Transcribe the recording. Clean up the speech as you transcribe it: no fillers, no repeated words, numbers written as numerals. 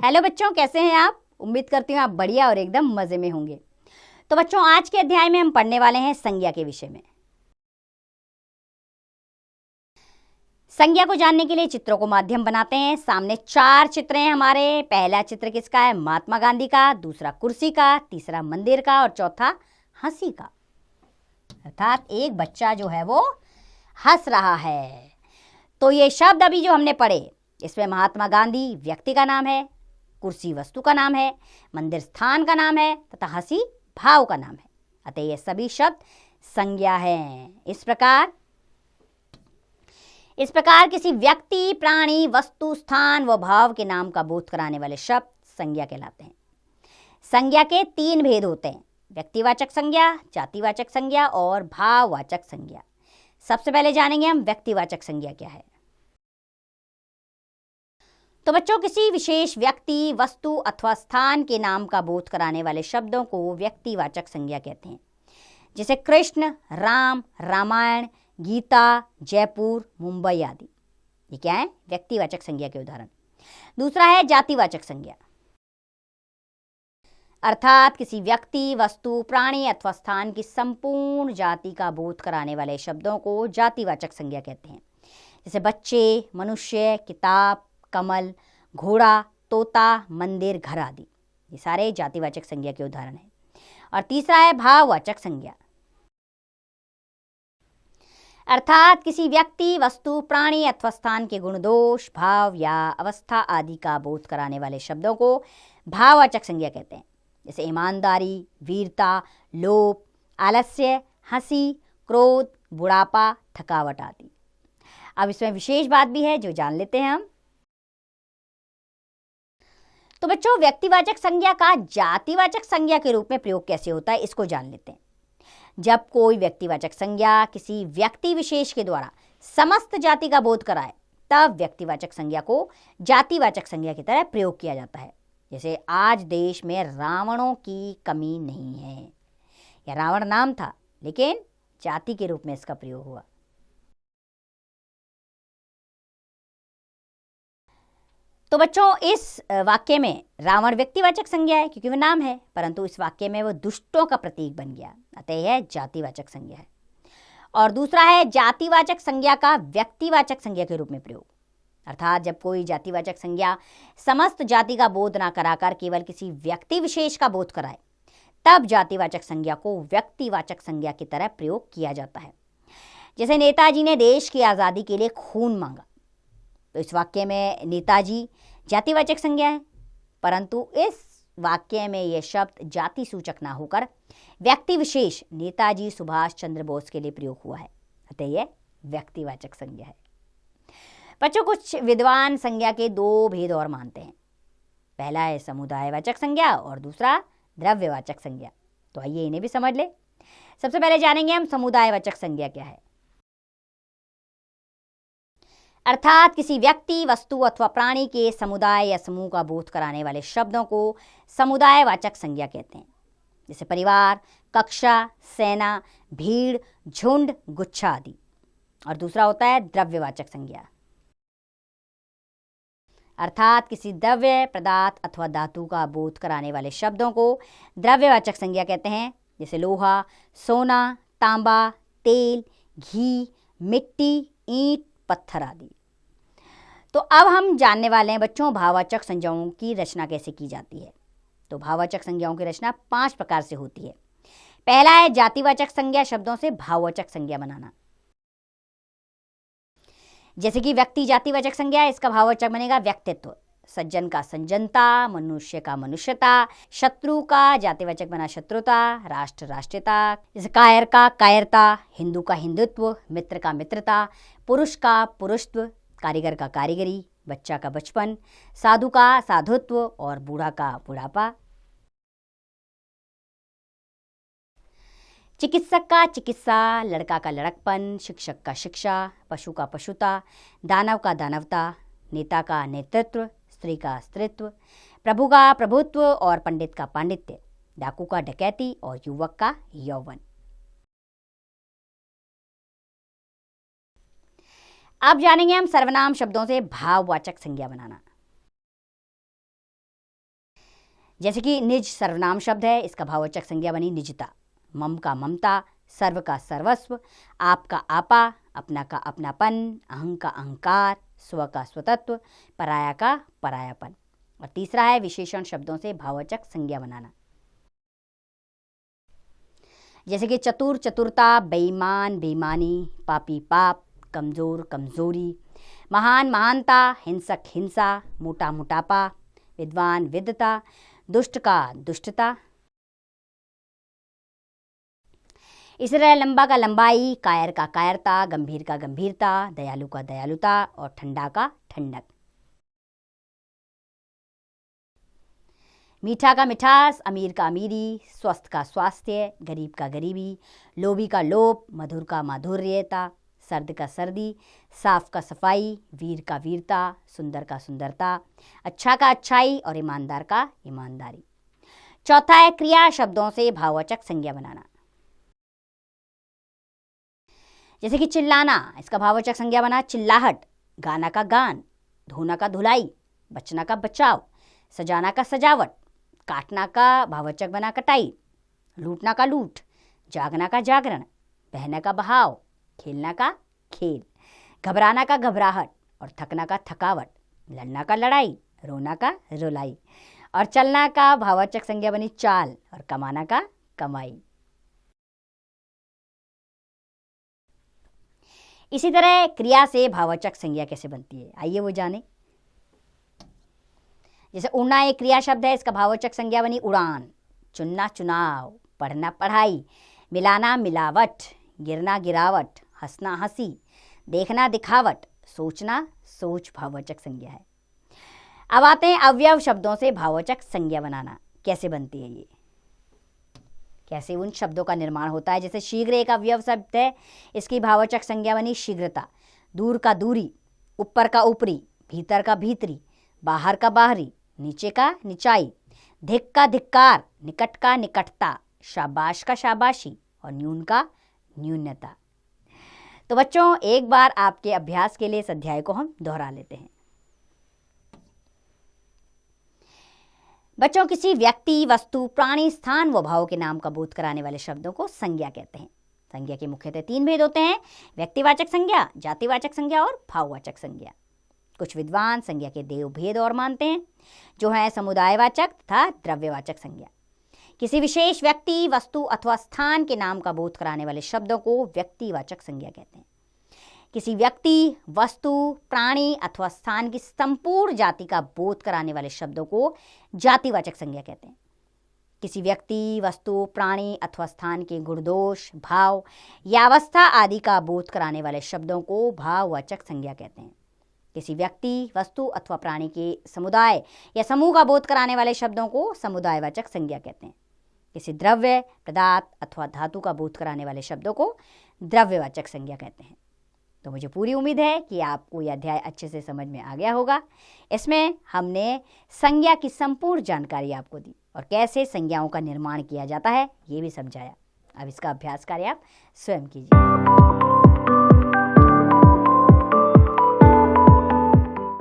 Hello बच्चों, कैसे हैं आप। उम्मीद करती हूँ आप बढ़िया और एकदम मजे में होंगे। तो बच्चों, आज के अध्याय में हम पढ़ने वाले हैं संज्ञा के विषय में। संज्ञा को जानने के लिए चित्रों को माध्यम बनाते हैं। सामने 4 चित्र हैं हमारे। पहला चित्र किसका है? महात्मा गांधी का। दूसरा कुर्सी का, तीसरा मंदिर का और चौथा हंसी का। अर्थात एक बच्चा जो है वो हंस रहा है। तो ये शब्द अभी जो हमने पढ़े, इसमें महात्मा गांधी व्यक्ति का नाम है, कुर्सी वस्तु का नाम है, मंदिर स्थान का नाम है तथा हंसी भाव का नाम है। अतः ये सभी शब्द संज्ञा हैं। इस प्रकार किसी व्यक्ति, प्राणी, वस्तु, स्थान व भाव के नाम का बोध कराने वाले शब्द संज्ञा कहलाते हैं। संज्ञा के 3 भेद होते हैं: व्यक्तिवाचक संज्ञा, जातिवाचक संज्ञा और भाववाचक संज्ञा। सबसे पहले जानेंगे हम व्यक्तिवाचक संज्ञा क्या है। तो बच्चों, किसी विशेष व्यक्ति, वस्तु अथवा स्थान के नाम का बोध कराने वाले शब्दों को व्यक्तिवाचक संज्ञा कहते हैं। जैसे कृष्ण, राम, रामायण, गीता, जयपुर, मुंबई आदि। ये क्या है? व्यक्तिवाचक संज्ञा के उदाहरण। दूसरा है जातिवाचक संज्ञा, अर्थात किसी व्यक्ति, वस्तु, प्राणी अथवा स्थान की संपूर्ण जाति का बोध कराने वाले शब्दों को जातिवाचक संज्ञा कहते हैं। जैसे बच्चे, मनुष्य, किताब, कमल, घोड़ा, तोता, मंदिर, घर आदि। ये सारे जातिवाचक संज्ञा के उदाहरण हैं। और तीसरा है भाववाचक संज्ञा, अर्थात किसी व्यक्ति, वस्तु, प्राणी अथवा स्थान के गुण, दोष, भाव या अवस्था आदि का बोध कराने वाले शब्दों को भाववाचक संज्ञा कहते हैं। जैसे ईमानदारी, वीरता, लोभ, आलस्य, हंसी, क्रोध, बुढ़ापा, थकावट आदि। अब इसमें विशेष बात भी है जो जान लेते हैं हम। तो बच्चों, व्यक्तिवाचक संज्ञा का जातिवाचक संज्ञा के रूप में प्रयोग कैसे होता है, इसको जान लेते हैं। जब कोई व्यक्तिवाचक संज्ञा किसी व्यक्ति विशेष के द्वारा समस्त जाति का बोध कराए, तब व्यक्तिवाचक संज्ञा को जातिवाचक संज्ञा की तरह प्रयोग किया जाता है। जैसे आज देश में रावणों की कमी नहीं है। यह रावण नाम था, लेकिन जाति के रूप में इसका प्रयोग हुआ। तो बच्चों, इस वाक्य में रावण व्यक्तिवाचक संज्ञा है क्योंकि वह नाम है, परंतु इस वाक्य में वो दुष्टों का प्रतीक बन गया, अतः यह जातिवाचक संज्ञा है। और दूसरा है जातिवाचक संज्ञा का व्यक्तिवाचक संज्ञा के रूप में प्रयोग, अर्थात जब कोई जातिवाचक संज्ञा समस्त जाति का बोध ना कराकर केवल किसी व्यक्ति विशेष का बोध कराए, तब जातिवाचक संज्ञा को व्यक्तिवाचक संज्ञा की तरह प्रयोग किया जाता है। जैसे नेताजी ने देश की आज़ादी के लिए खून मांगा, तो इस वाक्य में नेताजी जातिवाचक संज्ञा है, परंतु इस वाक्य में यह शब्द जाति सूचक ना होकर व्यक्ति विशेष नेताजी सुभाष चंद्र बोस के लिए प्रयोग हुआ है, अतः यह व्यक्तिवाचक संज्ञा है। बच्चों, कुछ विद्वान संज्ञा के 2 भेद और मानते हैं। पहला है समुदायवाचक संज्ञा और दूसरा द्रव्यवाचक संज्ञा। तो आइए इन्हें भी समझ ले। सबसे पहले जानेंगे हम समुदायवाचक संज्ञा क्या है। अर्थात किसी व्यक्ति, वस्तु अथवा प्राणी के समुदाय या समूह का बोध कराने वाले शब्दों को समुदायवाचक संज्ञा कहते हैं। जैसे परिवार, कक्षा, सेना, भीड़, झुंड, गुच्छा आदि। और दूसरा होता है द्रव्यवाचक संज्ञा, अर्थात किसी द्रव्य, पदार्थ अथवा धातु का बोध कराने वाले शब्दों को द्रव्यवाचक संज्ञा कहते हैं। जैसे लोहा, सोना, तांबा, तेल, घी, मिट्टी, ईंट, पत्थर आदि। तो अब हम जानने वाले हैं बच्चों, भाववाचक संज्ञाओं की रचना कैसे की जाती है। तो भाववाचक संज्ञाओं की रचना 5 प्रकार से होती है। पहला है जातिवाचक संज्ञा शब्दों से भाववाचक संज्ञा बनाना। जैसे कि व्यक्ति जातिवाचक संज्ञा है, इसका भाववाचक बनेगा व्यक्तित्व। सज्जन का सज्जनता, मनुष्य का मनुष्यता, शत्रु का जातिवाचक बना शत्रुता, राष्ट्र राष्ट्रीयता। जैसे कायर का कायरता, हिंदू का हिंदुत्व, मित्र का मित्रता, पुरुष का पुरुषत्व, कारीगर का कारीगरी, बच्चा का बचपन, साधु का साधुत्व और बूढ़ा का बुढ़ापा। चिकित्सक का चिकित्सा, लड़का का लड़कपन, शिक्षक का शिक्षा, पशु का पशुता, दानव का दानवता, नेता का नेतृत्व, स्त्री का स्त्रीत्व, प्रभु का प्रभुत्व और पंडित का पांडित्य, डाकू का डकैती और युवक का यौवन। अब जानेंगे हम सर्वनाम शब्दों से भाववाचक संज्ञा बनाना। जैसे कि निज सर्वनाम शब्द है, इसका भाववाचक संज्ञा बनी निजता। मम का ममता, सर्व का सर्वस्व, आप का आपा, अपना का अपनापन, अहं का अहंकार, स्व का स्वतत्व, पराया का परायापन। और तीसरा है विशेषण शब्दों से भाववाचक संज्ञा बनाना। जैसे कि चतुर चतुरता, बेईमान बेईमानी, पापी पाप, कमजोर कमजोरी, महान महानता, हिंसक हिंसा, मोटा मोटापा, विद्वान विद्वता, दुष्ट का दुष्टता। इसी तरह लंबा का लंबाई, कायर का कायरता, गंभीर का गंभीरता, दयालु का दयालुता और ठंडा का ठंडक। मीठा का मिठास, अमीर का अमीरी, स्वस्थ का स्वास्थ्य, गरीब का गरीबी, लोभी का लोभ, मधुर का माधुर्यता, सर्द का सर्दी, साफ का सफाई, वीर का वीरता, सुंदर का सुंदरता, अच्छा का अच्छाई और ईमानदार का ईमानदारी। चौथा है क्रिया शब्दों से भाववाचक संज्ञा बनाना। जैसे कि चिल्लाना, इसका भाववाचक संज्ञा बना चिल्लाहट, गाना का गान, धोना का धुलाई, बचना का बचाव, सजाना का सजावट, काटना का भाववाचक बना कटाई, लूटना का लूट, जागना का जागरण, बहना का बहाव, खेलना का खेल, घबराना का घबराहट और थकना का थकावट, लड़ना का लड़ाई, रोना का रुलाई। और चलना का भाववाचक संज्ञा बनी चाल और कमाना का कमाई। इसी तरह क्रिया से भाववाचक संज्ञा कैसे बनती है, आइए वो जाने। जैसे उड़ना एक क्रिया शब्द है, इसका भाववाचक संज्ञा बनी उड़ान, चुनना चुनाव, पढ़ना पढ़ाई, मिलाना मिलावट, गिरना गिरावट, हंसना हंसी, देखना दिखावट, सोचना सोच भाववाचक संज्ञा है। अब आते हैं अवयव शब्दों से भाववाचक संज्ञा बनाना कैसे बनती है, ये कैसे उन शब्दों का निर्माण होता है। जैसे शीघ्र एक अवयव शब्द है, इसकी भाववाचक संज्ञा बनी शीघ्रता, दूर का दूरी, ऊपर का ऊपरी, भीतर का भीतरी, बाहर का बाहरी, नीचे का निचाई, धिक का धिक्कार, निकट का निकटता, शाबाश का शाबाशी और न्यून का न्यूनता। तो बच्चों एक बार आपके अभ्यास के लिए इस अध्याय को हम दोहरा लेते हैं। बच्चों किसी व्यक्ति, वस्तु, प्राणी, स्थान व भाव के नाम का बोध कराने वाले शब्दों को संज्ञा कहते हैं। संज्ञा के मुख्यतः 3 भेद होते हैं, व्यक्तिवाचक संज्ञा, जातिवाचक संज्ञा और भाववाचक संज्ञा। कुछ विद्वान संज्ञा के 2 भेद और मानते हैं, जो है समुदायवाचक तथा द्रव्यवाचक संज्ञा। किसी विशेष व्यक्ति, वस्तु अथवा स्थान के नाम का बोध कराने वाले शब्दों को व्यक्तिवाचक संज्ञा कहते हैं। किसी व्यक्ति, वस्तु, प्राणी अथवा स्थान की संपूर्ण जाति का बोध कराने वाले शब्दों को जातिवाचक संज्ञा कहते हैं। किसी व्यक्ति, वस्तु, प्राणी अथवा स्थान के गुण दोष, भाव या अवस्था आदि का बोध कराने वाले शब्दों को भाववाचक संज्ञा कहते हैं। किसी व्यक्ति, वस्तु अथवा प्राणी के समुदाय या समूह का बोध कराने वाले शब्दों को समुदायवाचक संज्ञा कहते हैं। किसी द्रव्य, पदार्थ अथवा धातु का बोध कराने वाले शब्दों को द्रव्यवाचक संज्ञा कहते हैं। तो मुझे पूरी उम्मीद है कि आपको यह अध्याय अच्छे से समझ में आ गया होगा। इसमें हमने संज्ञा की संपूर्ण जानकारी आपको दी और कैसे संज्ञाओं का निर्माण किया जाता है ये भी समझाया। अब इसका अभ्यास कार्य आप स्वयं कीजिए।